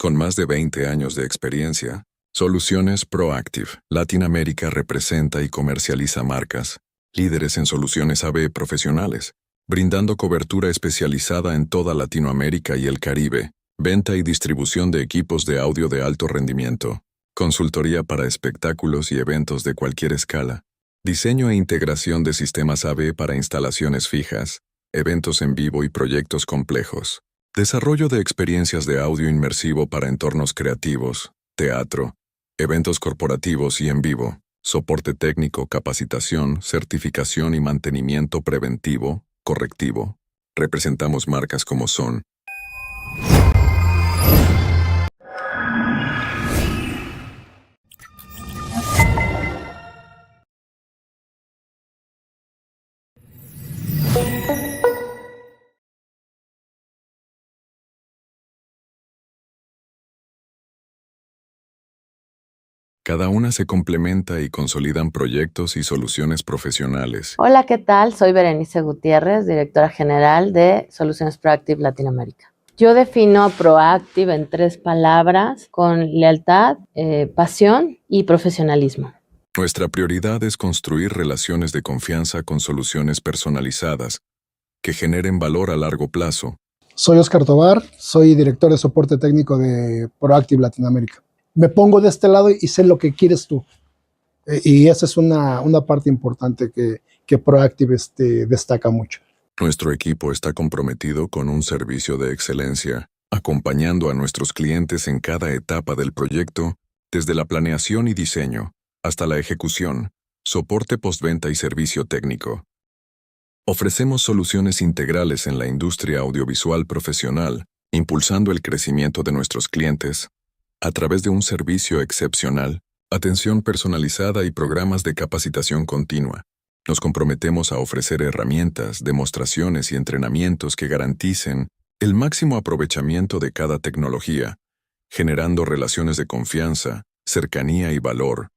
Con más de 20 años de experiencia, Soluciones Proactive Latinoamérica representa y comercializa marcas, líderes en soluciones AV profesionales, brindando cobertura especializada en toda Latinoamérica y el Caribe, venta y distribución de equipos de audio de alto rendimiento, consultoría para espectáculos y eventos de cualquier escala, diseño e integración de sistemas AV para instalaciones fijas, eventos en vivo y proyectos complejos. Desarrollo de experiencias de audio inmersivo para entornos creativos, teatro, eventos corporativos y en vivo, soporte técnico, capacitación, certificación y mantenimiento preventivo, correctivo. Representamos marcas como son cada una se complementa y consolidan proyectos y soluciones profesionales. Hola, ¿qué tal? Soy Berenice Gutiérrez, directora general de Soluciones Proactive Latinoamérica. Yo defino Proactive en 3 palabras, con lealtad, pasión y profesionalismo. Nuestra prioridad es construir relaciones de confianza con soluciones personalizadas que generen valor a largo plazo. Soy Oscar Tobar, soy director de soporte técnico de Proactive Latinoamérica. Me pongo de este lado y sé lo que quieres tú. Y esa es una parte importante que Proactive destaca mucho. Nuestro equipo está comprometido con un servicio de excelencia, acompañando a nuestros clientes en cada etapa del proyecto, desde la planeación y diseño hasta la ejecución, soporte postventa y servicio técnico. Ofrecemos soluciones integrales en la industria audiovisual profesional, impulsando el crecimiento de nuestros clientes a través de un servicio excepcional, atención personalizada y programas de capacitación continua. Nos comprometemos a ofrecer herramientas, demostraciones y entrenamientos que garanticen el máximo aprovechamiento de cada tecnología, generando relaciones de confianza, cercanía y valor,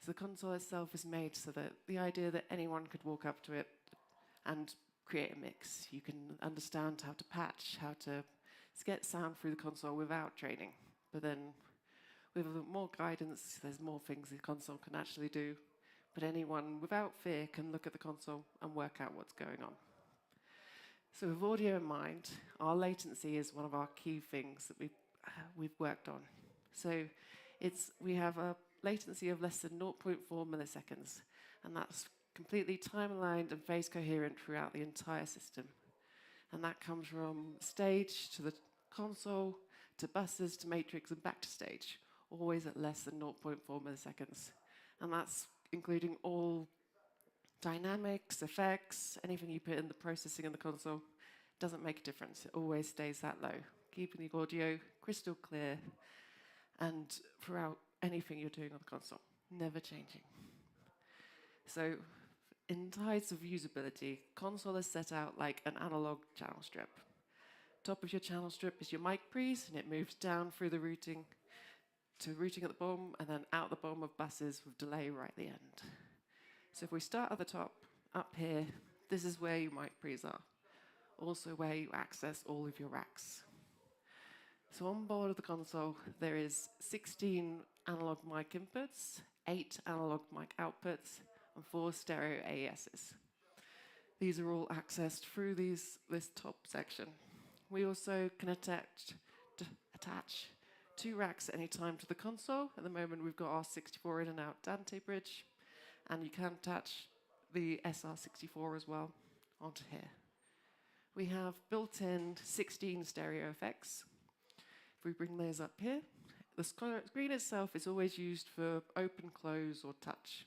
So the console itself is made so that the idea that anyone could walk up to it and create a mix. You can understand how to patch, how to get sound through the console without training. But then with more guidance, there's more things the console can actually do. But anyone without fear can look at the console and work out what's going on. So with audio in mind, our latency is one of our key things that we've worked on. So we have a latency of less than 0.4 milliseconds, and that's completely time-aligned and phase coherent throughout the entire system. And that comes from stage to the console, to buses, to matrix, and back to stage, always at less than 0.4 milliseconds. And that's including all dynamics, effects, anything you put in the processing in the console, doesn't make a difference. It always stays that low, keeping the audio crystal clear and throughout anything you're doing on the console, never changing. So in terms of usability, console is set out like an analog channel strip. Top of your channel strip is your mic pre's, and it moves down through the routing to routing at the bottom, and then out the bottom of buses with delay right at the end. So if we start at the top, up here, this is where your mic pre's are. Also where you access all of your racks. So on board of the console, there is 16 analog mic inputs, 8 analog mic outputs, and 4 stereo AESs. These are all accessed through this top section. We also can attach 2 racks at any time to the console. At the moment, we've got our 64 in and out Dante bridge, and you can attach the SR64 as well onto here. We have built-in 16 stereo effects. If we bring those up here, the screen itself is always used for open, close, or touch.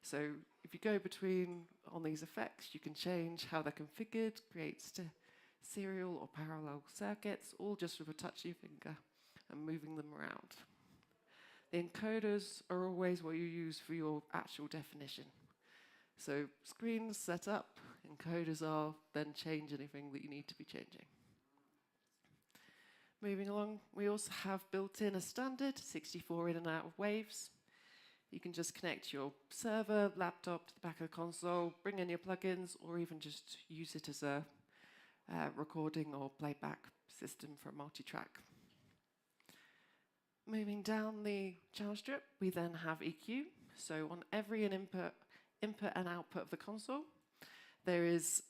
So if you go between on these effects, you can change how they're configured, create serial or parallel circuits, all just with a touch of your finger and moving them around. The encoders are always what you use for your actual definition. So screens set up, encoders are, then change anything that you need to be changing. Moving along, we also have built in a standard 64 in and out of waves. You can just connect your server, laptop to the back of the console, bring in your plugins, or even just use it as a recording or playback system for a multi-track. Moving down the channel strip, we then have EQ. So on every input and output of the console, there is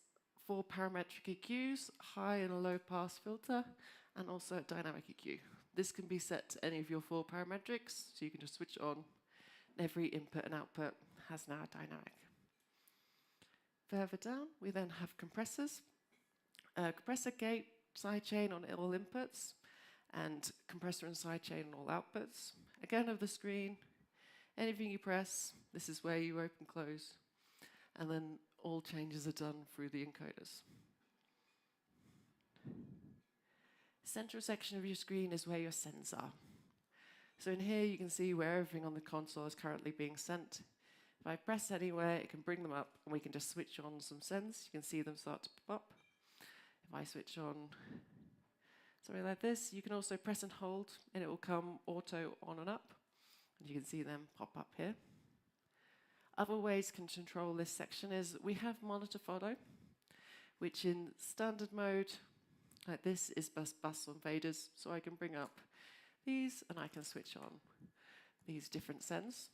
4 parametric EQs, high and a low pass filter, and also a dynamic EQ. This can be set to any of your 4 parametrics, so you can just switch on. Every input and output has now a dynamic. Further down, we then have compressors. Compressor gate, sidechain on all inputs, and compressor and sidechain on all outputs. Again, of the screen, anything you press, this is where you open, close, and then all changes are done through the encoders. Central section of your screen is where your sends are. So in here you can see where everything on the console is currently being sent. If I press anywhere, it can bring them up, and we can just switch on some sends. You can see them start to pop up. If I switch on something like this, you can also press and hold, and it will come auto on and up. And you can see them pop up here. Other ways can control this section is we have monitor follow, which in standard mode, like this, is bus on faders. So I can bring up these, and I can switch on these different sends.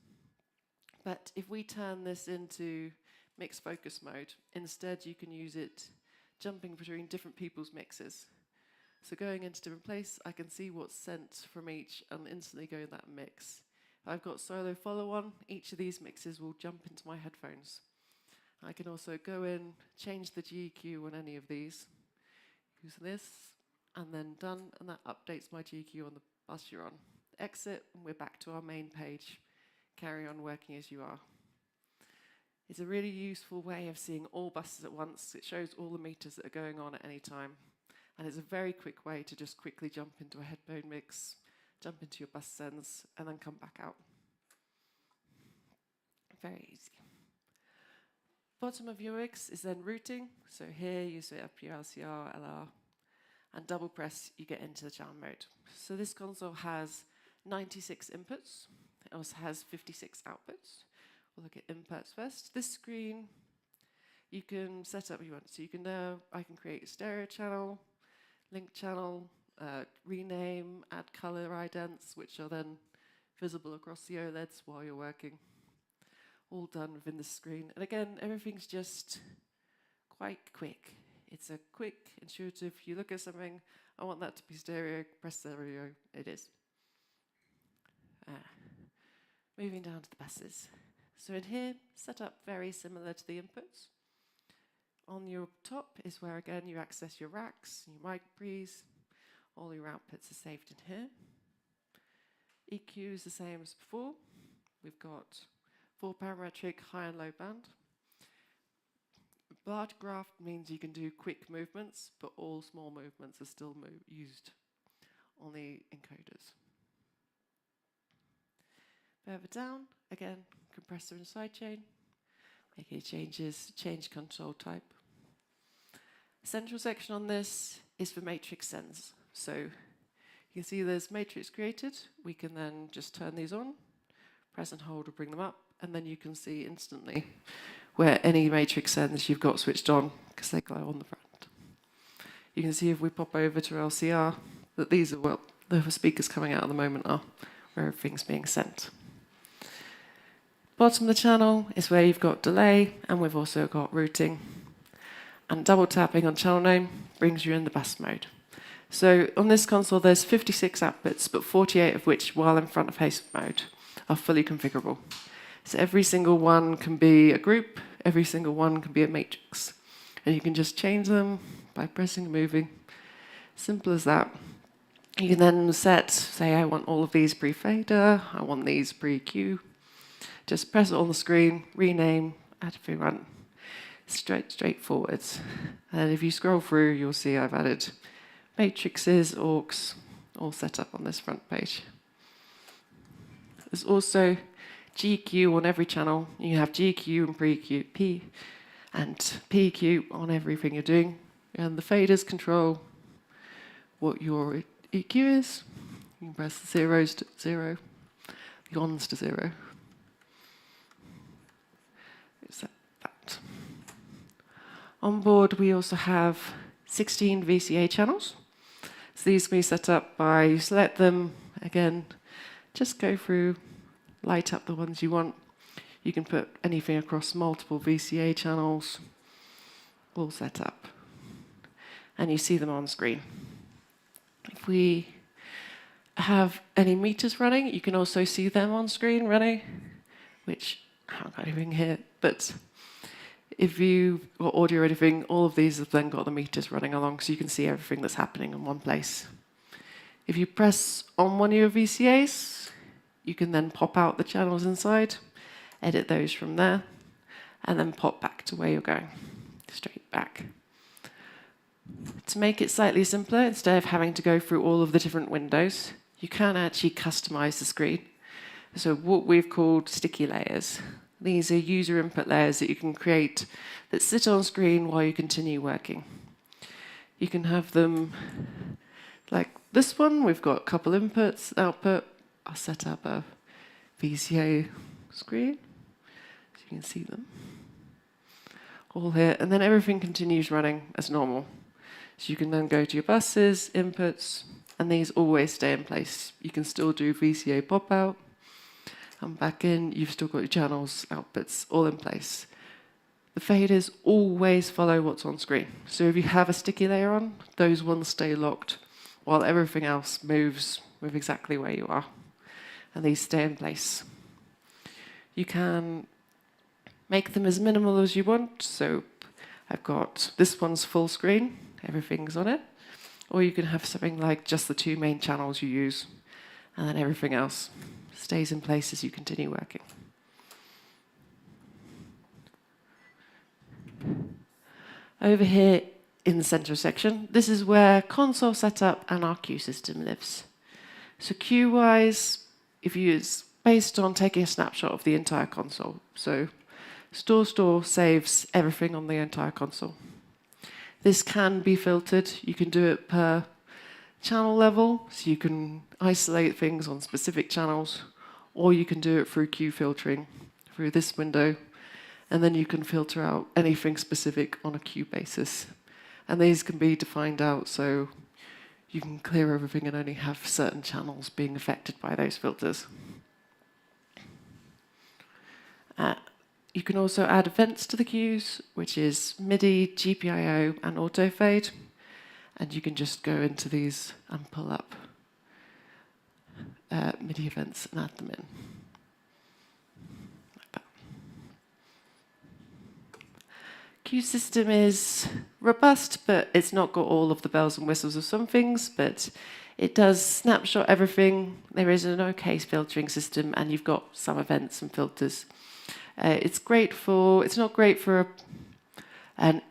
But if we turn this into mixed focus mode, instead you can use it jumping between different people's mixes. So going into different place, I can see what's sent from each and instantly go in that mix. If I've got solo follow on, each of these mixes will jump into my headphones. I can also go in, change the GEQ on any of these, use this, and then done, and that updates my GEQ on the bus you're on. Exit, and we're back to our main page. Carry on working as you are. It's a really useful way of seeing all buses at once. It shows all the meters that are going on at any time. And it's a very quick way to just quickly jump into a headphone mix, jump into your bus sends, and then come back out. Very easy. Bottom of your mix is then routing. So here you set up your LCR, LR, and double press, you get into the channel mode. So this console has 96 inputs. It also has 56 outputs. We'll look at inputs first. This screen, you can set up what you want. So you can I can create a stereo channel, link channel, rename, add color idents, which are then visible across the OLEDs while you're working. All done within the screen. And again, everything's just quite quick. It's a quick, intuitive, you look at something, I want that to be stereo, press stereo, it is. Moving down to the buses. So in here, set up very similar to the inputs. On your top is where, again, you access your racks, your mic pre's, all your outputs are saved in here. EQ is the same as before. We've got 4 parametric high and low band. Bar graph means you can do quick movements, but all small movements are still used on the encoders. Further down, again, compressor and sidechain. Making changes, change control type. Central section on this is for matrix sends. So you can see there's matrix created. We can then just turn these on, press and hold to bring them up, and then you can see instantly where any matrix sends you've got switched on because they glow on the front. You can see if we pop over to LCR that these are, well, the speakers coming out at the moment are where everything's being sent. Bottom of the channel is where you've got delay, and we've also got routing. And double tapping on channel name brings you in the bus mode. So on this console there's 56 outputs, but 48 of which, while in front of haste mode, are fully configurable. So every single one can be a group, every single one can be a matrix. And you can just change them by pressing and moving. Simple as that. You can then set, say I want all of these pre-fader, I want these pre-Q. Just press it on the screen, rename, add everyone. Straightforward. And if you scroll through, you'll see I've added matrices, AUX, all set up on this front page. There's also GQ on every channel. You have GQ and pre-Q, P and PQ on everything you're doing. And the faders control what your EQ is. You can press the zeros to 0, the ons to 0. Set that. On board, we also have 16 VCA channels. So these can be set up by, you select them, again, just go through, light up the ones you want. You can put anything across multiple VCA channels, all set up. And you see them on screen. If we have any meters running, you can also see them on screen running, which I haven't got anything here, but if you've got audio or anything, all of these have then got the meters running along, so you can see everything that's happening in one place. If you press on one of your VCAs, you can then pop out the channels inside, edit those from there, and then pop back to where you're going, straight back. To make it slightly simpler, instead of having to go through all of the different windows, you can actually customize the screen. So what we've called sticky layers. These are user input layers that you can create that sit on screen while you continue working. You can have them like this one. We've got a couple inputs, output. I'll set up a VCA screen so you can see them all here. And then everything continues running as normal. So you can then go to your buses, inputs, and these always stay in place. You can still do VCA pop out. And back in, you've still got your channels, outputs, all in place. The faders always follow what's on screen. So if you have a sticky layer on, those ones stay locked, while everything else moves with exactly where you are. And these stay in place. You can make them as minimal as you want. So I've got, this one's full screen, everything's on it. Or you can have something like just the 2 main channels you use, and then everything else stays in place as you continue working. Over here in the center section, this is where console setup and our queue system lives. So queue-wise, if you use based on taking a snapshot of the entire console. So store saves everything on the entire console. This can be filtered. You can do it per channel level, so you can isolate things on specific channels, or you can do it through queue filtering through this window, and then you can filter out anything specific on a queue basis. And these can be defined out so you can clear everything and only have certain channels being affected by those filters. You can also add events to the queues, which is MIDI, GPIO, and auto fade. And you can just go into these and pull up MIDI events and add them in. Like that. Queue system is robust, but it's not got all of the bells and whistles of some things, but it does snapshot everything. There is an okay filtering system, and you've got some events and filters. It's not great for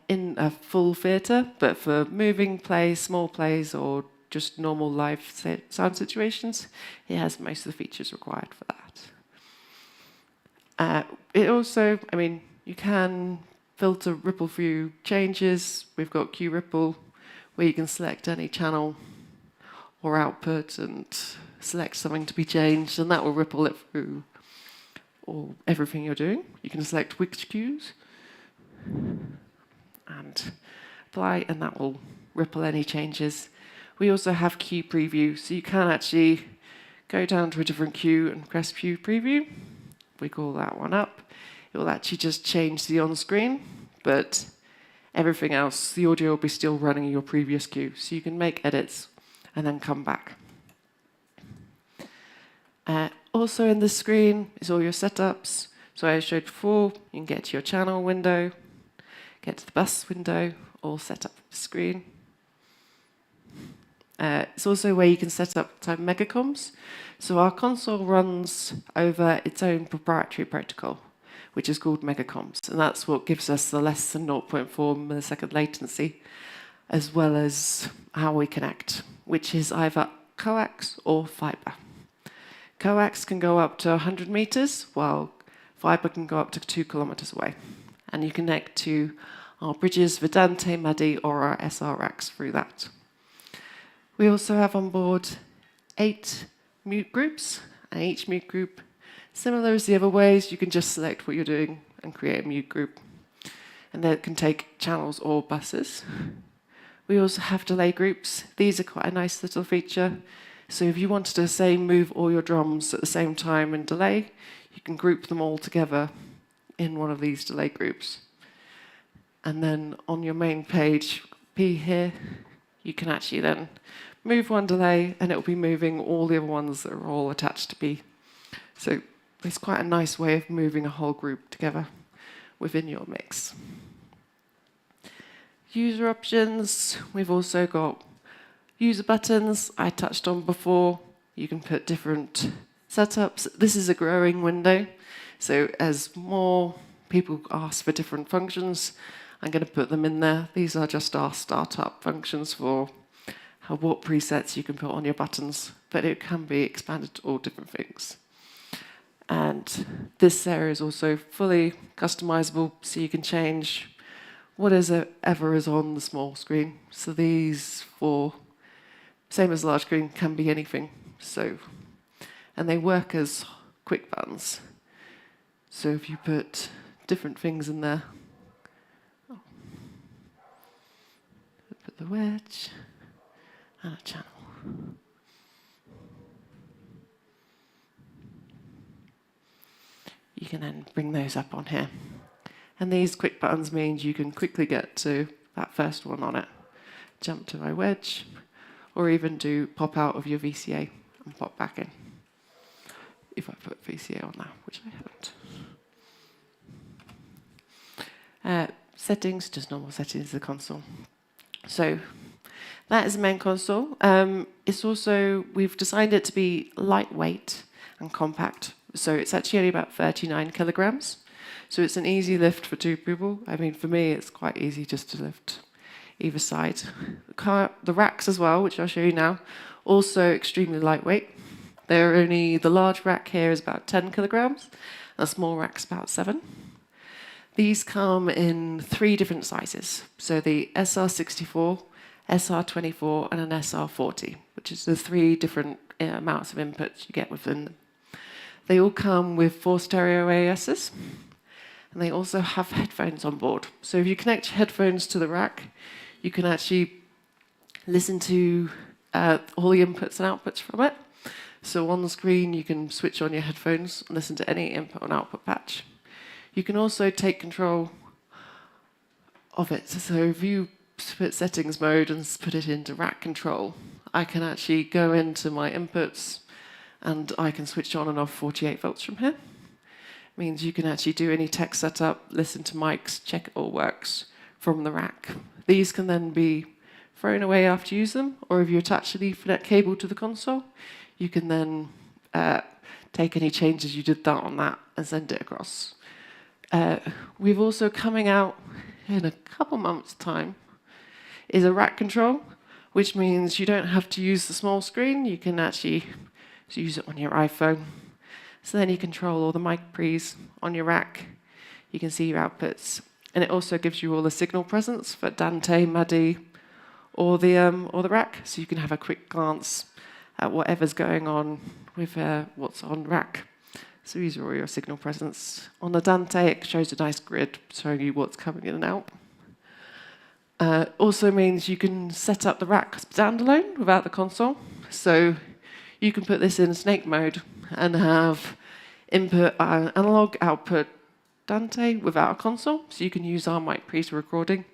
in a full theatre, but for moving plays, small plays, or just normal live sound situations, it has most of the features required for that. It also, you can filter ripple through changes. We've got Q ripple, where you can select any channel or output and select something to be changed, and that will ripple it through or everything you're doing. You can select which cues and apply, and that will ripple any changes. We also have queue preview, so you can actually go down to a different queue and press queue preview. We call that one up. It will actually just change the on-screen, but everything else, the audio will be still running your previous queue, so you can make edits and then come back. Also in this screen is all your setups. So I showed before, you can get to your channel window, get to the bus window, all set up the screen. It's also where you can set up type megacoms. So our console runs over its own proprietary protocol, which is called megacoms. And that's what gives us the less than 0.4 millisecond latency, as well as how we connect, which is either coax or fiber. Coax can go up to 100 meters, while fiber can go up to 2 kilometers away. And you connect to our bridges, Vedante, MADI, or our SR racks through that. We also have on board 8 mute groups, and each mute group, similar as the other ways, you can just select what you're doing and create a mute group. And that can take channels or buses. We also have delay groups. These are quite a nice little feature. So if you wanted to, say, move all your drums at the same time and delay, you can group them all together in one of these delay groups. And then on your main page, P here, you can actually then move one delay, and it will be moving all the other ones that are all attached to B. So it's quite a nice way of moving a whole group together within your mix. User options, we've also got user buttons I touched on before. You can put different setups. This is a growing window, so as more people ask for different functions, I'm going to put them in there. These are just our startup functions for what presets you can put on your buttons, but it can be expanded to all different things. And this area is also fully customizable, so you can change whatever is on the small screen. So these four, same as large screen, can be anything. And they work as quick buttons. So if you put different things in there, put the wedge and a channel. You can then bring those up on here. And these quick buttons means you can quickly get to that first one on it, jump to my wedge, or even do pop out of your VCA and pop back in. If I put VCA on now, which I haven't. Settings, just normal settings of the console. So that is the main console. It's also, we've designed it to be lightweight and compact. So it's actually only about 39 kilograms. So it's an easy lift for 2 people. I mean, for me, it's quite easy just to lift either side. The racks as well, which I'll show you now, also extremely lightweight. The large rack here is about 10 kilograms. The small rack's about 7. These come in 3 different sizes. So the SR64, SR24, and an SR40, which is the 3 different amounts of inputs you get within them. They all come with 4 stereo ASs, and they also have headphones on board. So if you connect your headphones to the rack, you can actually listen to all the inputs and outputs from it. So on the screen, you can switch on your headphones and listen to any input and output patch. You can also take control of it. So if you put settings mode and put it into rack control, I can actually go into my inputs and I can switch on and off 48 volts from here. Means you can actually do any tech setup, listen to mics, check it all works from the rack. These can then be thrown away after you use them, or if you attach an Ethernet cable to the console, you can then take any changes you did that on that and send it across. We've also coming out in a couple months' time is a rack control, which means you don't have to use the small screen. You can actually use it on your iPhone. So then you control all the mic pre's on your rack. You can see your outputs. And it also gives you all the signal presence for Dante, MADI, or the rack. So you can have a quick glance at whatever's going on with what's on rack. So these are all your signal presence. On the Dante, it shows a nice grid showing you what's coming in and out. Also means you can set up the rack standalone without the console. So you can put this in snake mode and have input analog, output Dante without a console. So you can use our mic pre's for recording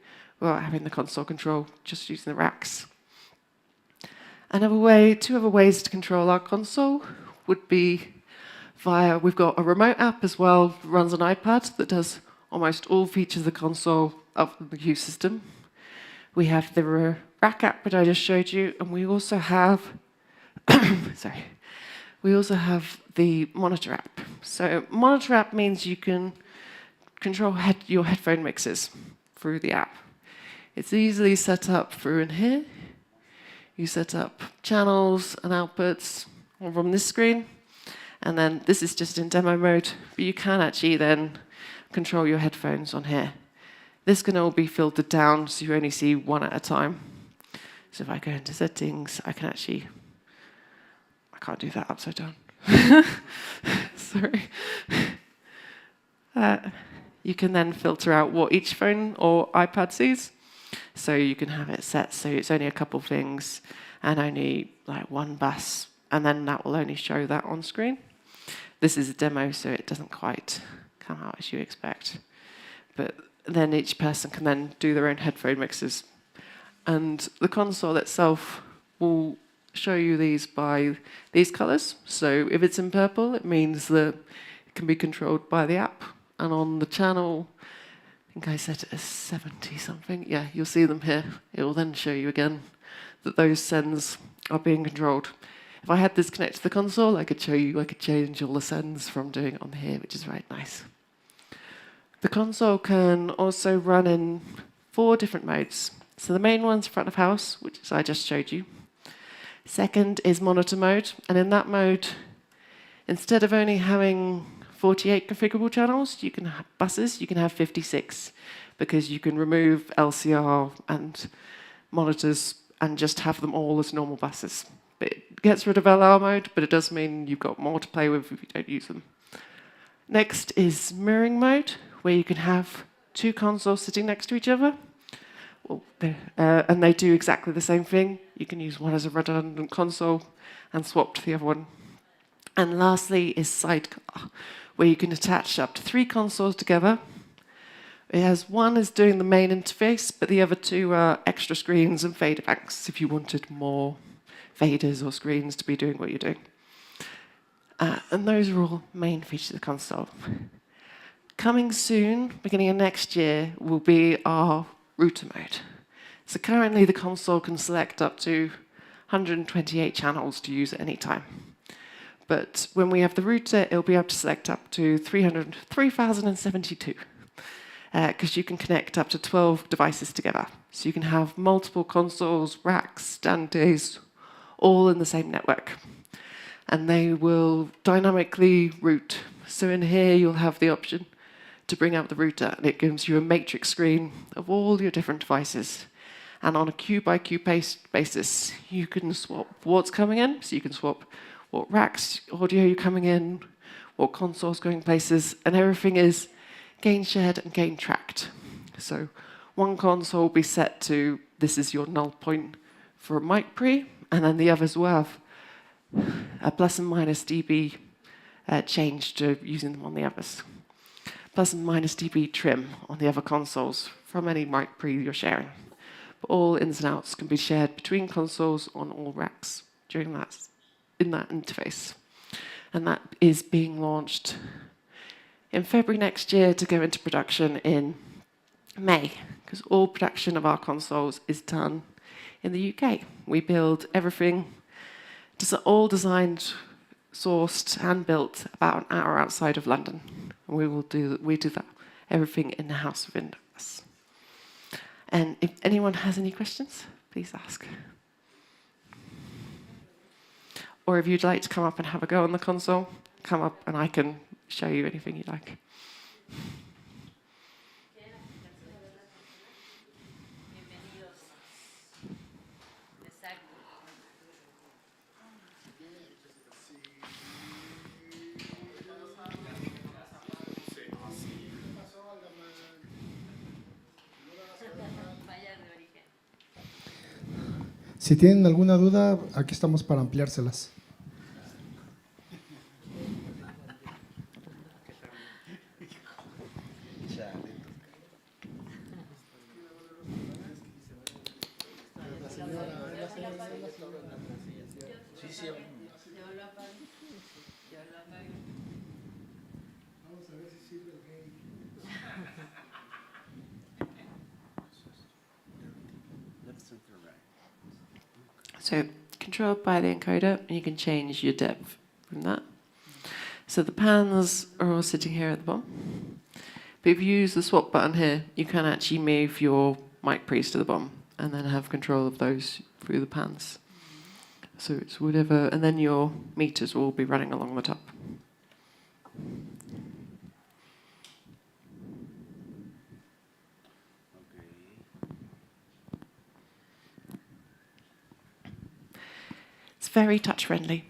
without having the console control, just using the racks. Two other ways to control our console would be via, we've got a remote app as well, runs an iPad that does almost all features of the console of the Q system. We have the rack app that I just showed you, and we also have, we also have the monitor app. So monitor app means you can control your headphone mixes through the app. It's easily set up through in here. You set up channels and outputs from this screen. And then this is just in demo mode, but you can actually then control your headphones on here. This can all be filtered down, so you only see one at a time. So if I go into settings, I can't do that upside down. Sorry. You can then filter out what each phone or iPad sees. So you can have it set so it's only a couple things and only like one bus, and then that will only show that on screen. This is a demo, so it doesn't quite come out as you expect. But then each person can then do their own headphone mixes. And the console itself will show you these by these colors. So if it's in purple, it means that it can be controlled by the app. And on the channel, I think I set it as 70 something. Yeah, you'll see them here. It will then show you again that those sends are being controlled. If I had this connected to the console, I could show you, I could change all the sends from doing it on here, which is right nice. The console can also run in 4 different modes. So the main one's front of house, which I just showed you. Second is monitor mode, and in that mode, instead of only having 48 configurable channels, you can have buses, you can have 56, because you can remove LCR and monitors and just have them all as normal buses. It gets rid of LR mode, but it does mean you've got more to play with if you don't use them. Next is mirroring mode, where you can have 2 consoles sitting next to each other. And they do exactly the same thing. You can use one as a redundant console and swap to the other one. And lastly is sidecar, where you can attach up to 3 consoles together. It has one is doing the main interface, but the other 2 are extra screens and fader banks if you wanted more faders or screens to be doing what you're doing. And those are all main features of the console. Coming soon, beginning of next year, will be our router mode. So currently the console can select up to 128 channels to use at any time. But when we have the router, it'll be able to select up to 3,072. Because you can connect up to 12 devices together. So you can have multiple consoles, racks, Dantes, all in the same network. And they will dynamically route. So in here, you'll have the option to bring up the router, and it gives you a matrix screen of all your different devices. And on a queue-by-queue basis, you can swap what's coming in. So you can swap what racks audio you're coming in, what console's going places, and everything is gain shared and gain tracked. So one console will be set to, this is your null point for a mic pre, and then the others will have a plus and minus dB change to using them on the others. Plus and minus dB trim on the other consoles from any mic pre you're sharing. But all ins and outs can be shared between consoles on all racks during that, in that interface. And that is being launched in February next year to go into production in May, because all production of our consoles is done in the UK. We build everything, all designed, sourced, and built about an hour outside of London. And we do that, everything in the house within us. And if anyone has any questions, please ask. Or if you'd like to come up and have a go on the console, come up and I can show you anything you like. Si tienen alguna duda, aquí estamos para ampliárselas. So controlled by the encoder, and you can change your depth from that. So the pans are all sitting here at the bottom. But if you use the swap button here, you can actually move your mic pre's to the bottom and then have control of those through the pans. So it's whatever, and then your meters will be running along the top. It's very touch-friendly.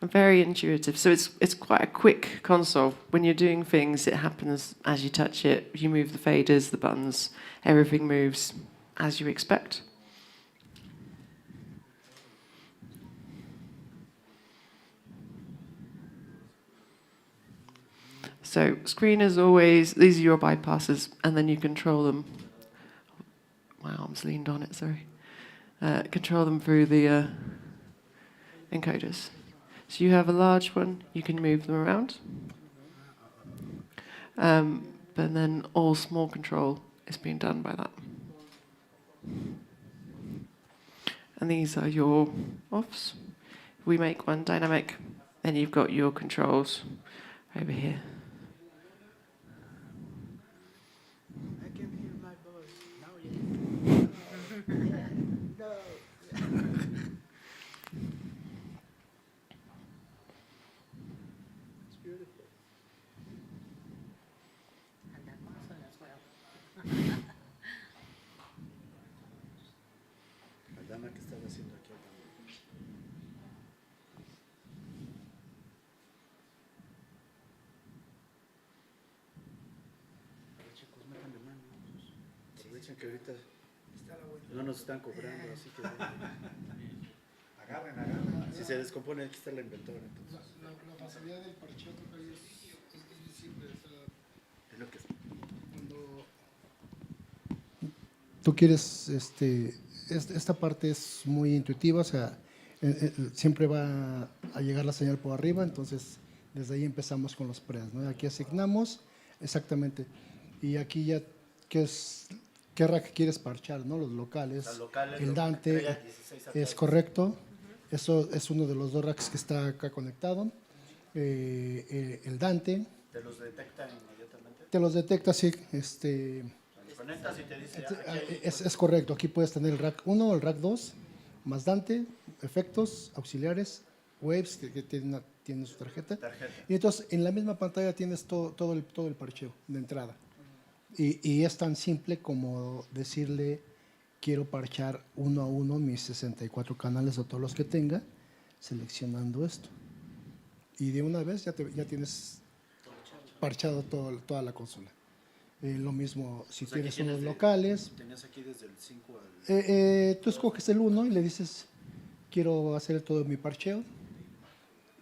And very intuitive. So it's quite a quick console. When you're doing things, it happens as you touch it. You move the faders, the buttons, everything moves as you expect. So screen is always, these are your bypasses, and then you control them. My arm's leaned on it, sorry. Control them through the encoders. So you have a large one, you can move them around. But then all small control is being done by that. And these are your offs. If we make one dynamic, then you've got your controls over here. I can hear my voice. Now you no. It's beautiful. And that muscle as well. La dama que estaba haciendo aquí también. Chicos, metan de mano. Aprovechen que ahorita no nos están cobrando, así que agarren. Si se descompone, aquí está la inventora. Entonces. La facilidad del parcheo es muy simple. Es lo que es. Cuando tú quieres, esta parte es muy intuitiva, o sea, siempre va a llegar la señal por arriba, entonces desde ahí empezamos con los pres, ¿no? Aquí asignamos exactamente, y aquí ya, ¿qué rack quieres parchar, ¿no? Los locales, el Dante, es correcto, eso es uno de los dos racks que está acá conectado, el Dante. ¿Te los detectan inmediatamente? Te los detecta, sí, Conectas y te dice, es correcto, aquí puedes tener el rack 1 o el rack 2, más Dante, efectos, auxiliares, waves, que tiene su tarjeta. Y entonces en la misma pantalla tienes todo el parcheo de entrada. Y es tan simple como decirle, quiero parchar uno a uno mis 64 canales o todos los que tenga, seleccionando esto. Y de una vez ya tienes parchado toda la consola. Lo mismo si tienes unos locales. Tenías aquí desde el 5 al... Tú escoges el 1 y le dices, quiero hacer todo mi parcheo.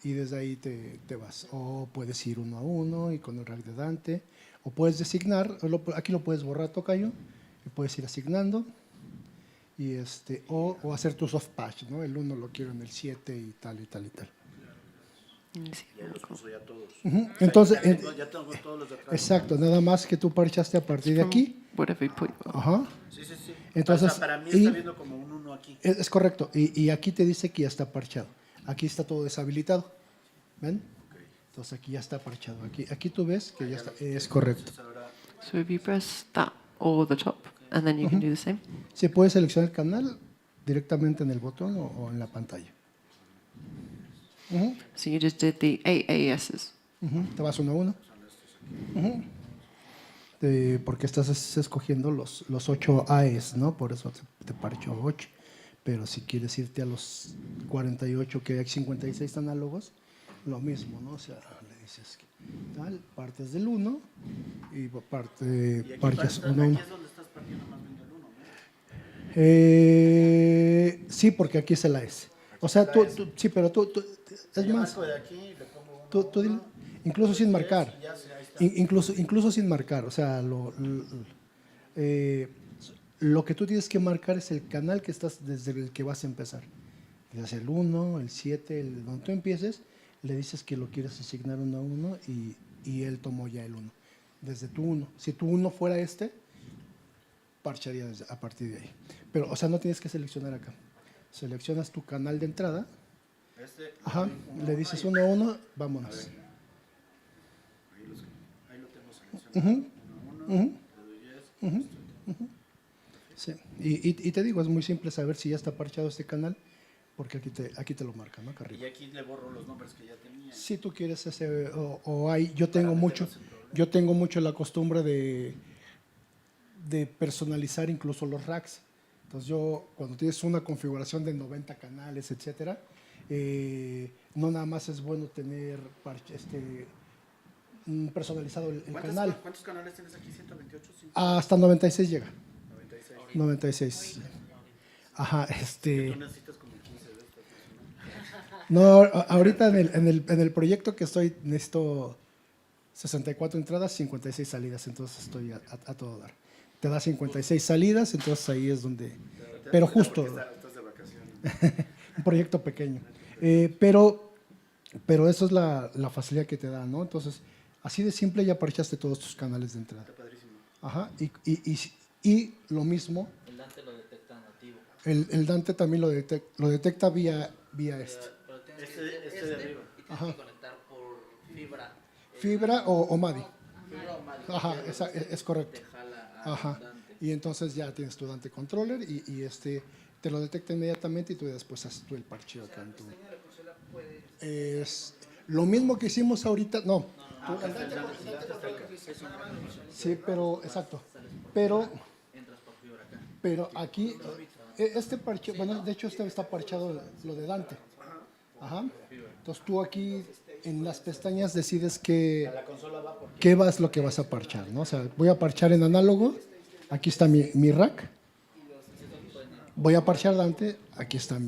Y desde ahí te vas. O puedes ir 1 a 1 y con el rack de Dante. O puedes designar, aquí lo puedes borrar, tocayo, y puedes ir asignando. Y o hacer tu soft patch, ¿no? El 1 lo quiero en el 7 y tal y tal y tal. Ya los puso ya todos. Entonces, ya tengo todos los de atrás. exacto, nada más que tú parchaste a partir de aquí. Whatever you put. Ajá. Sí. Entonces, o sea, para mí está viendo como un 1 aquí. Es correcto. Y aquí te dice que ya está parchado. Aquí está todo deshabilitado. ¿Ven? Entonces aquí ya está parchado. Aquí tú ves que ya está. Es correcto. So if you press that or the top, and then you can do the same. Se puede seleccionar el canal directamente en el botón o en la pantalla. So you just did the 8 AESs. Te vas 1 a 1. Porque estás escogiendo los 8 AES, ¿no? Por eso te parcho 8. Pero si quieres irte a los 48, que hay 56 análogos, lo mismo, ¿no? O sea, le dices que tal, partes del 1 y parches 1 a 1. Aquí es donde estás partiendo más bien del 1, ¿no? Sí, porque aquí es el AES. O sea, sí, pero tú es Yo más. marco de aquí y le pongo Incluso sin marcar. ya sé, ahí está. Incluso sin marcar. O sea, lo que tú tienes que marcar es el canal que estás desde el que vas a empezar. Es el 1, el 7, donde tú empieces, le dices que lo quieres asignar 1 a 1 y él tomó ya el 1. Desde tu 1. Si tu 1 fuera parcharía a partir de ahí. Pero, o sea, no tienes que seleccionar acá. Seleccionas tu canal de entrada. Ajá, le dices 1 a 1, vámonos. Ahí lo tengo seleccionado. 1 a 1, le doy yes. Sí. Y te digo, es muy simple saber si ya está parchado este canal, porque aquí te lo marca, ¿no? Acá arriba. Y aquí le borro los nombres que ya tenía. Si tú quieres ese, yo tengo mucho la costumbre de personalizar incluso los racks. Entonces yo, cuando tienes una configuración de 90 canales, etcétera, no nada más es bueno tener personalizado el canal. ¿Cuántos canales tienes aquí? 128. Hasta 96 llega. 96. 96. Ajá, Tú necesitas como 15 de estos. No, ahorita en el proyecto que estoy necesito 64 entradas, 56 salidas, entonces estoy a todo dar. Te da 56 salidas, entonces ahí es donde... Pero justo... Estás de vacaciones. Un proyecto pequeño. Pero eso es la facilidad que te da, ¿no? Entonces, así de simple ya parchaste todos tus canales de entrada. Está padrísimo. Ajá, y lo mismo... El Dante lo detecta nativo. El Dante también lo detecta vía este. Pero tienes Este que de arriba. y tienes que conectar por fibra. Fibra o MADI. Fibra o MADI. Ajá, es correcto. Te jala a Ajá. Dante. Y entonces ya tienes tu Dante Controller y te lo detecta inmediatamente y tú después haces tú el parcheo acá en tu... Es lo mismo que hicimos ahorita, no. Sí, pero, exacto. Pero aquí, este parcheo, bueno, de hecho este está parchado lo de Dante. Ajá. Entonces tú aquí en las pestañas decides qué es lo que vas a parchar, ¿no? O sea, voy a parchar en análogo, aquí está mi rack. Voy a parchar Dante, aquí está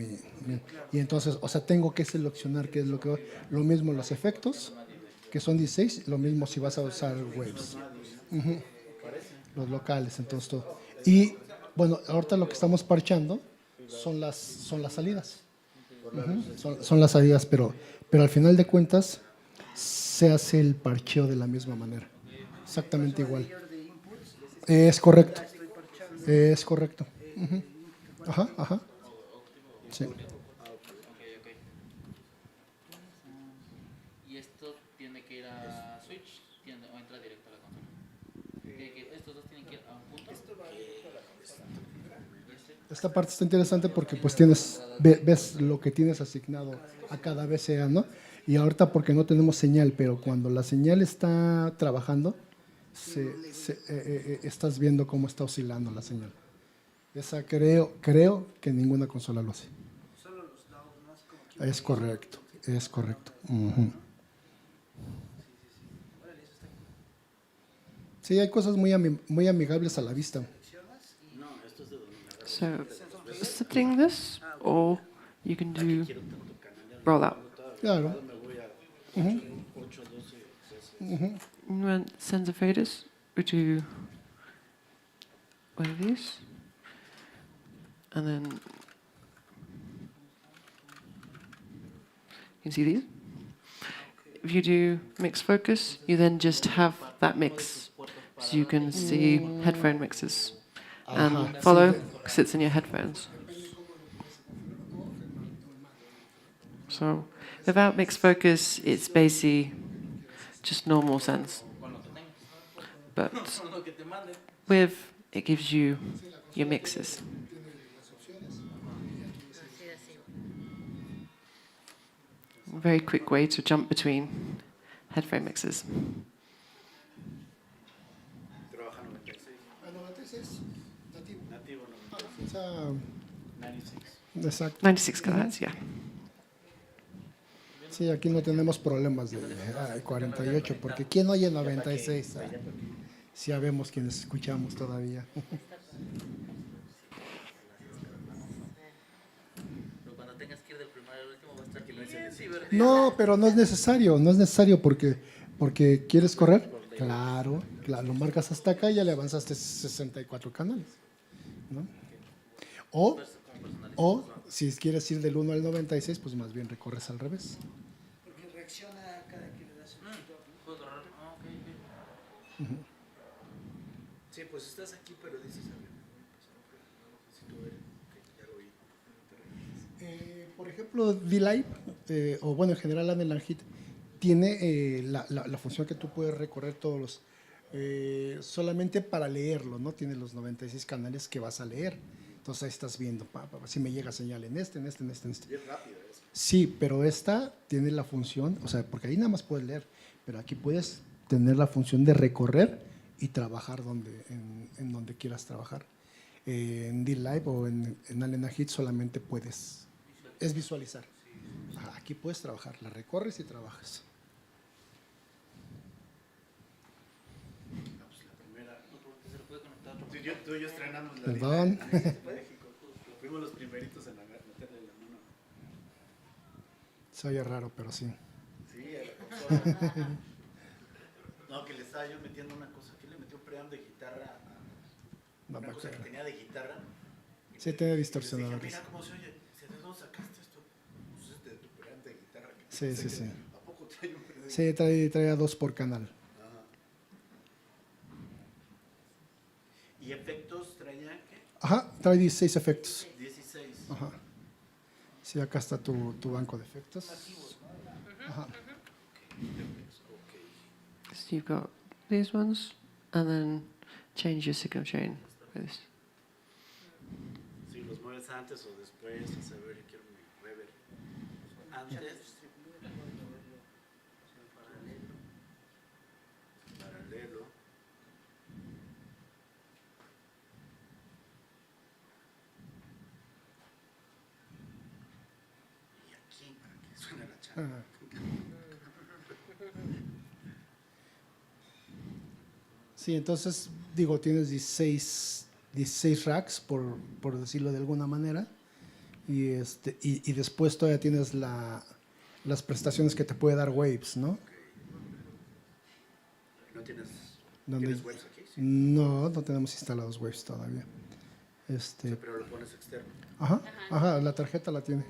y entonces, o sea, tengo que seleccionar qué es lo que... Lo mismo los efectos, que son 16, lo mismo si vas a usar waves. Los locales, entonces todo. Y, bueno, ahorita lo que estamos parchando son las salidas. Son las salidas, pero al final de cuentas se hace el parcheo de la misma manera. Exactamente igual. Es correcto. Es correcto. Ajá. Sí. Y esto tiene que ir a Switch o entra directo a la consola. Estos dos tienen que ir a un punto. Esta parte está interesante porque pues ves lo que tienes asignado a cada BCA, ¿no? Y ahorita porque no tenemos señal, pero cuando la señal está trabajando, estás viendo cómo está oscilando la señal. Esa creo que ninguna consola lo hace. Es correcto, es correcto. Ujú. Sí, hay cosas muy amigables a la vista. So, setting this, or you can do roll out. Claro. When sensor faders, we do one of these, and then you can see these. If you do mix focus, you then just have that mix, so you can see headphone mixes, and follow sits in your headphones. So without mixed focus, it's basically just normal sense. But with, it gives you your mixes. Very quick way to jump between headphone mixes. Trabaja 96. A 96, nativo. Nativo O sea, 96. exacto. 96 kilohertz, yeah. Sí, aquí no tenemos problemas de 48, porque ¿quién oye 96? Sí, sabemos quienes escuchamos todavía. Pero cuando tengas que ir del primero al último va a estar bien divertido. No, pero no es necesario porque ¿quieres correr? Claro, lo marcas hasta acá y ya le avanzaste 64 canales, ¿no? O si quieres ir del 1 al 96, pues más bien recorres al revés. Porque reacciona cada que le das el stop, ¿no? ¿Puedo correr? Ah, ok, ok. Sí, pues estás aquí, pero dices, a ver, si tú eres, ok, ya lo oí. Por ejemplo, D-Live, o bueno, en general Anel Hit, tiene la función que tú puedes recorrer todos los, solamente para leerlo, ¿no? Tiene los 96 canales que vas a leer. Entonces ahí estás viendo, si me llega señal en este. Y es rápido eso. Sí, pero esta tiene la función, o sea, porque ahí nada más puedes leer, pero aquí puedes tener la función de recorrer y trabajar en donde quieras trabajar. En D-Live o en Alena Hit solamente es visualizar. Ajá, aquí puedes trabajar, la recorres y trabajas. No, pues la primera. No, porque se lo puede conectar. Tú y yo estrenamos la Perdón. línea de México. Fuimos los primeritos en meterle la mano. Se oye raro, pero sí. Sí, a la consola. No, que le estaba yo metiendo una cosa. ¿Qué le metió preamp de guitarra? No Una me cosa que acuerdo. tenía de guitarra. Sí, tiene Y distorsionadores. les dije, mira cómo se oye. ¿De dónde sacaste esto? Pues es de tu preamp de guitarra. Que Sí, pensé sí, que- sí. ¿A poco trae un preamp de Sí, trae a 2 por canal. Ajá. ¿Y efectos traía qué? Ajá, trae 16 efectos. 16. Ajá. Sí, acá está tu banco de efectos. Ajá. Ok. So you've got these ones, and then change your signal chain with this. Si los mueves antes o después, a saber, yo quiero mi reverb. Antes. Paralelo. Y aquí para que suene la chapa. Ajá. Sí, entonces, digo, tienes 16 racks, por decirlo de alguna manera, y después todavía tienes las prestaciones que te puede dar Waves, ¿no? ¿No tienes, Donde- ¿tienes webs aquí? Sí. No tenemos instalados Waves todavía. O sea, pero lo pones externo. Ajá, la tarjeta la tiene.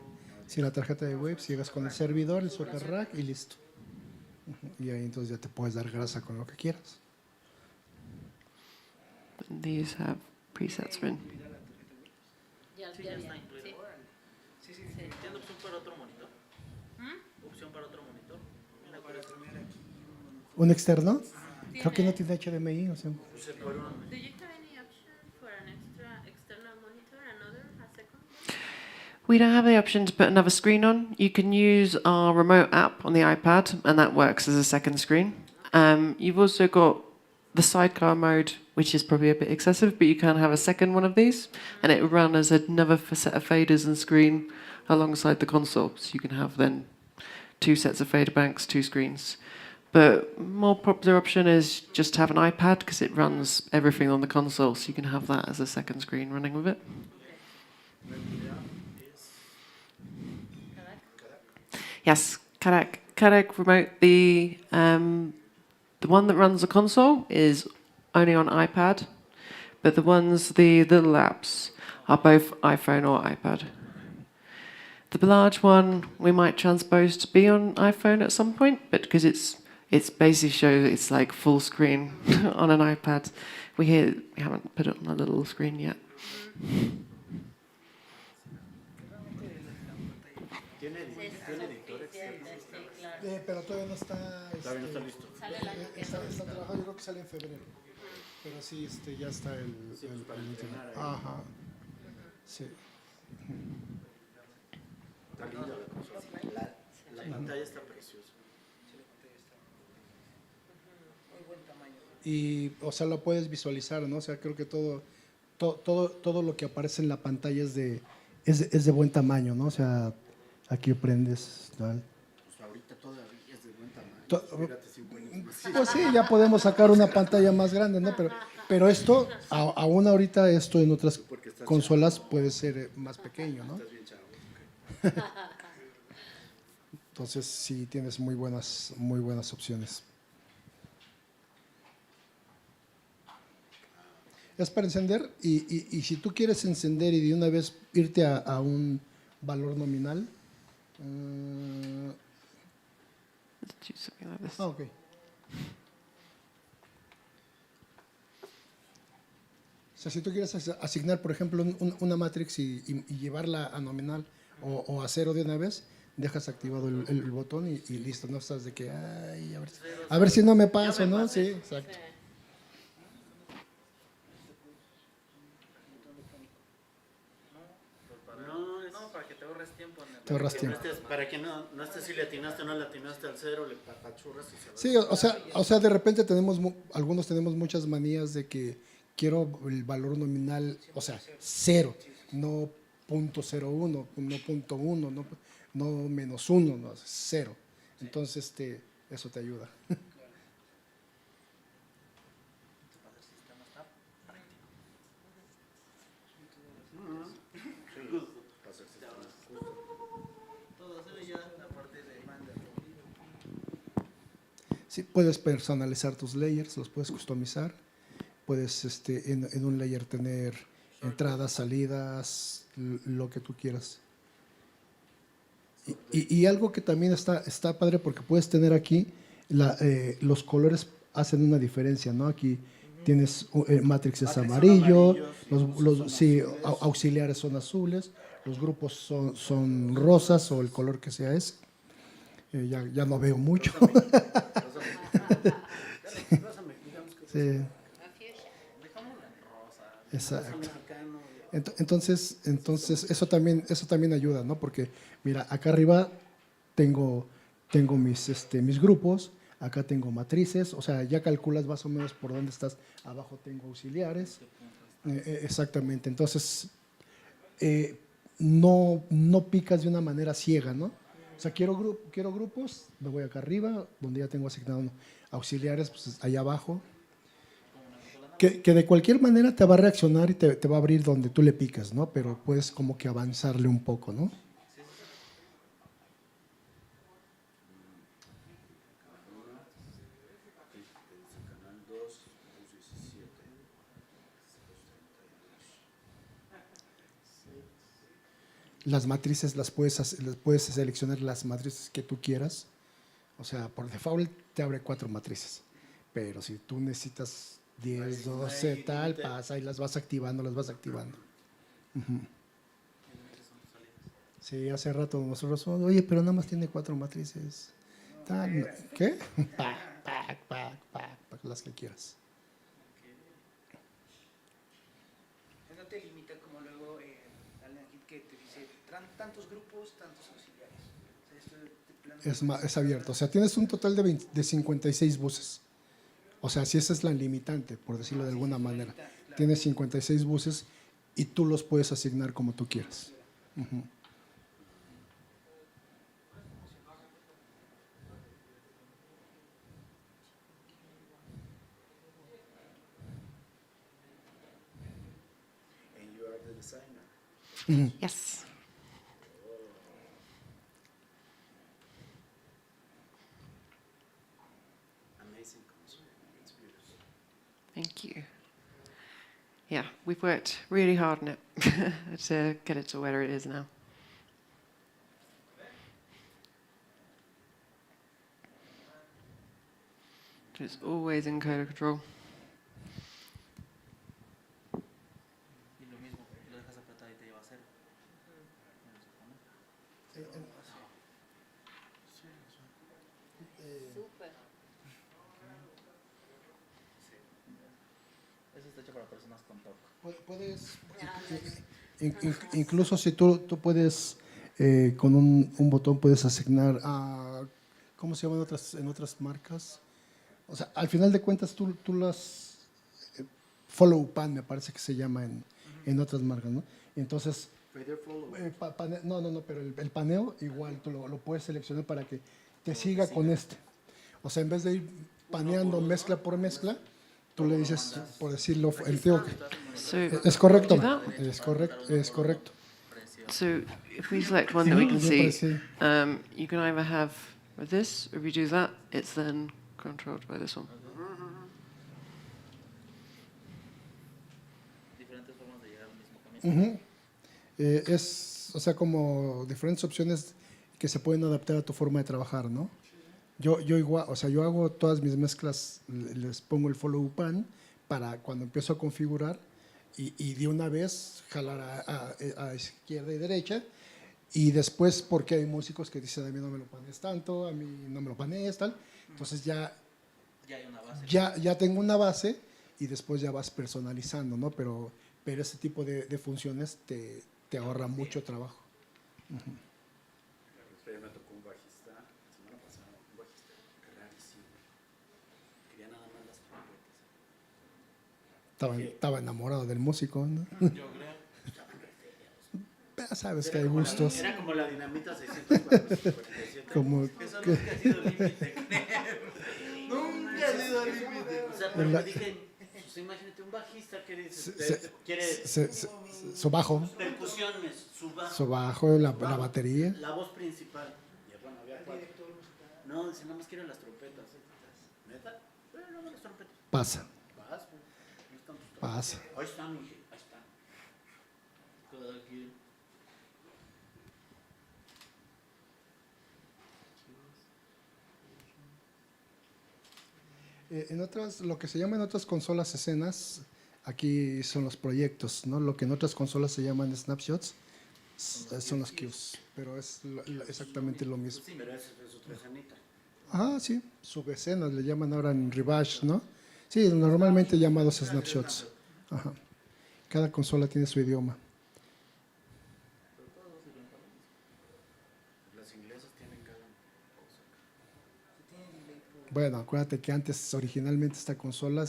Si la tarjeta de Waves, llegas con el servidor, el super rack y listo. Ujú, y ahí entonces ya te puedes dar grasa con lo que quieras. These have presets in. Ya Sí, ya está incluido. ¿Tiene opción para otro monitor? ¿Opción para otro monitor? Mira, para ¿Un externo? Creo que no tiene HDMI, o sea. Do you have any option for an external monitor, a second one? We don't have the option to put another screen on. You can use our remote app on the iPad, and that works as a second screen. You've also got the sidecar mode, which is probably a bit excessive, but you can have a second one of these, and it will run as another set of faders and screen alongside the console. So you can have then 2 sets of fader banks, 2 screens. But more popular option is just to have an iPad because it runs everything on the console, so you can have that as a second screen running with it. Yes, Kadak Remote. The one that runs the console is only on iPad, but the little apps are both iPhone or iPad. The large one we might transpose to be on iPhone at some point, but because it's basically shows it's like full screen on an iPad. We haven't put it on a little screen yet. Pero todavía no está. Todavía no está listo. Está trabajando, yo creo que sale en febrero. Pero sí, ya está el internet. Ajá. Sí. Está linda la consola. La pantalla está preciosa. Muy buen tamaño. Y, o sea, lo puedes visualizar, ¿no? O sea, creo que todo lo que aparece en la pantalla es de buen tamaño, ¿no? O sea, aquí prendes, tal. Pues ahorita todavía es de buen tamaño. Espérate 5 años más. Pues sí, ya podemos sacar una pantalla más grande, ¿no? Pero esto, aún ahorita, esto en otras consolas puede ser más pequeño, ¿no? Estás bien chavo. Entonces sí tienes muy buenas opciones. Es para encender y si tú quieres encender y de una vez irte a un valor nominal. Ok. O sea, si tú quieres asignar, por ejemplo, una matrix y llevarla a nominal o a cero de una vez, dejas activado el botón y listo, no estás de que, ay, a ver si no me paso, ¿no? Sí, exacto. No, para que te ahorres tiempo. Te ahorras tiempo. Para que no estés si le atinaste o no le atinaste al cero, le papachurras y se va. Sí, o sea, de repente algunos tenemos muchas manías de que quiero el valor nominal, o sea, cero, no .01, no .1, no menos 1, no, cero. Entonces, eso te ayuda. Sí, puedes personalizar tus layers, los puedes customizar. Puedes en un layer tener entradas, salidas, lo que tú quieras. Y algo que también está padre porque puedes tener aquí, los colores hacen una diferencia, ¿no? Aquí tienes Matrix es amarillo, sí, auxiliares son azules, los grupos son rosas o el color que sea ese. Ya no veo mucho. Sí. Exacto. Entonces eso también ayuda, ¿no? Porque mira, acá arriba tengo mis grupos, acá tengo matrices, o sea, ya calculas más o menos por dónde estás. Abajo tengo auxiliares. Exactamente. Entonces no picas de una manera ciega, ¿no? O sea, quiero grupos, me voy acá arriba, donde ya tengo asignado auxiliares, pues allá abajo. Que de cualquier manera te va a reaccionar y te va a abrir donde tú le picas, ¿no? Pero puedes como que avanzarle un poco, ¿no? Las matrices las puedes seleccionar las matrices que tú quieras. O sea, por default te abre 4 matrices. Pero si tú necesitas 10, 12, tal, pasa y las vas activando. Uh-huh. Sí, hace rato nosotros, oye, pero nada más tiene 4 matrices. ¿Qué? Las que quieras. No te limita como luego aquí que te dice tantos grupos, tantos auxiliares. Es abierto, o sea, tienes un total de 56 buses. O sea, si esa es la limitante, por decirlo de alguna manera. Tienes 56 buses y tú los puedes asignar como tú quieras. Uh-huh. Yes. Amazing console. It's beautiful. Thank you. Yeah, we've worked really hard on it to get it to where it is now. It's always in coder control. Y lo mismo, lo dejas apretado y te lleva a cero. Súper. Eso está hecho para personas con TOC. Puedes, incluso si tú puedes, con un botón puedes asignar a, ¿cómo se llaman en otras marcas? O sea, al final de cuentas tú las, follow pan me parece que se llama en otras marcas, ¿no? Entonces, no, pero el paneo igual tú lo puedes seleccionar para que te siga con este. O sea, en vez de ir paneando mezcla por mezcla, tú le dices, por decirlo, el tío, So, es correcto, do that? es correcto. So if we select one that we can Yo see, parecí- you can either have this, or if you do that, it's then controlled by this one. Diferentes formas de llegar al mismo camino. Ujú. Es, o sea, como diferentes opciones que se pueden adaptar a tu forma de trabajar, ¿no? Yo igual, o sea, yo hago todas mis mezclas, les pongo el follow pan para cuando empiezo a configurar y de una vez jalar a izquierda y derecha, y después porque hay músicos que dicen a mí no me lo panees tanto, a mí no me lo panees tal, entonces ya Ya hay una base. ya tengo una base y después ya vas personalizando, ¿no? Pero ese tipo de funciones te ahorra mucho trabajo. Ayer me tocó un bajista, la semana pasada, un bajista rarísimo. Quería nada más las trompetas. Estaba enamorado del músico, ¿no? Yo creo. Pero sabes que hay gustos. Era como la dinamita 647. Como Eso que, nunca ha sido límite. Nunca ha sido límite. O sea, pero me dije, pues imagínate un bajista que quiere su bajo, percusiones, su bajo. su bajo, la batería. La voz principal. Y bueno, había cuatro. No, dice, nada más quiero las trompetas. ¿Neta? Pero no las trompetas. Pasa, Vas, güey. Ahí están tus trompetas. pasa. Ahí están, dije, ahí están. Cada quien. En otras, lo que se llama en otras consolas escenas, aquí son los proyectos, ¿no? Lo que en otras consolas se llaman snapshots, son los cues, pero es exactamente lo mismo. Sí, pero esa es otra escenita. Ah, sí, subescenas le llaman ahora en Rebash, ¿no? Sí, normalmente llamados snapshots. Ajá. Cada consola tiene su idioma. Las inglesas tienen cada cosa. Bueno, acuérdate que antes originalmente esta consola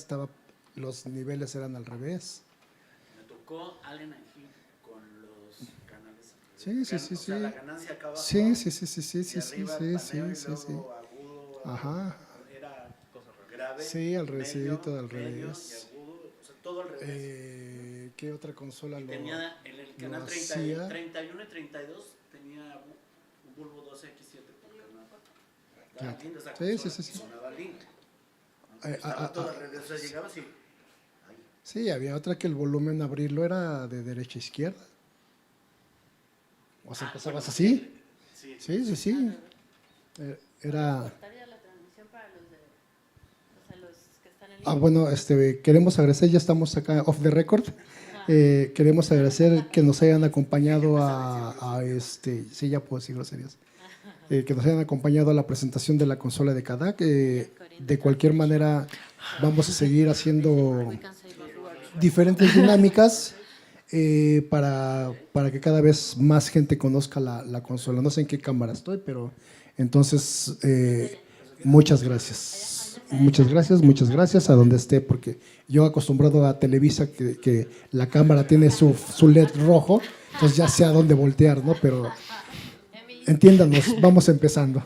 los niveles eran al revés. Me tocó Allen and Heath con los canales. Sí, sí, sí, O sea, sí. la ganancia acaba Sí, abajo, sí, sí, sí, sí, y sí, sí, arriba sí, el sí, paneo, y sí, luego sí. agudo, Ajá. era grave, Sí, al revésito, medio, al medio revés. y agudo, o sea, todo al revés. ¿Qué otra consola Y lo tenía en el canal hacía? 31 y 32 tenía un bulbo 12X7 por canal. Estaba Ya. linda esa Sí, consola, sí, sí, sí. sonaba lindo. Eh, Estaba todo al revés, o sea, llegabas y... Ay, Sí, había otra que el volumen abrirlo era de derecha a izquierda. O sea, empezabas bueno, así. sí. Sí, sí, sí. Era... Cortaría la transmisión para los de, o sea, los que están en línea. bueno, queremos agradecer, ya estamos acá off the record. Queremos agradecer que nos hayan acompañado sí, ya puedo decir groserías. Que nos hayan acompañado a la presentación de la consola de Kadak. De cualquier manera, vamos a seguir haciendo We can save us. diferentes dinámicas para que cada vez más gente conozca la consola. No sé en qué cámara estoy, pero entonces muchas gracias. Muchas gracias a donde esté, porque yo acostumbrado a Televisa que la cámara tiene su LED rojo, entonces ya sé a dónde voltear, ¿no? Pero entiéndanos, vamos empezando.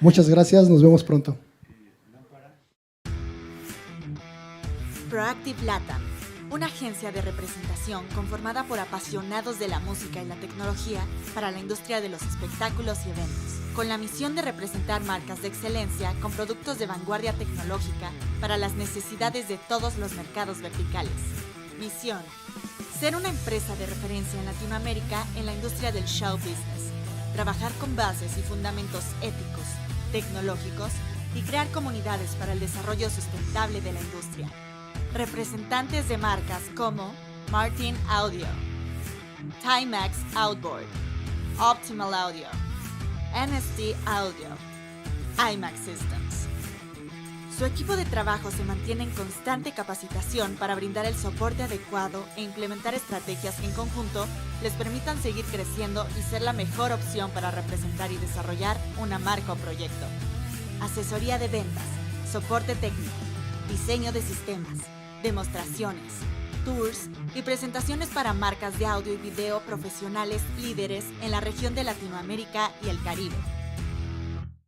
Muchas gracias, nos vemos pronto. Proactive LATAM, una agencia de representación conformada por apasionados de la música y la tecnología para la industria de los espectáculos y eventos, con la misión de representar marcas de excelencia con productos de vanguardia tecnológica para las necesidades de todos los mercados verticales. Misión: ser una empresa de referencia en Latinoamérica en la industria del show business, trabajar con bases y fundamentos éticos, tecnológicos y crear comunidades para el desarrollo sustentable de la industria. Representantes de marcas como Martin Audio, Timex Outboard, Optimal Audio, NST Audio, IMAX Systems. Su equipo de trabajo se mantiene en constante capacitación para brindar el soporte adecuado e implementar estrategias que en conjunto les permitan seguir creciendo y ser la mejor opción para representar y desarrollar una marca o proyecto. Asesoría de ventas, soporte técnico, diseño de sistemas, demostraciones, tours y presentaciones para marcas de audio y video profesionales líderes en la región de Latinoamérica y el Caribe.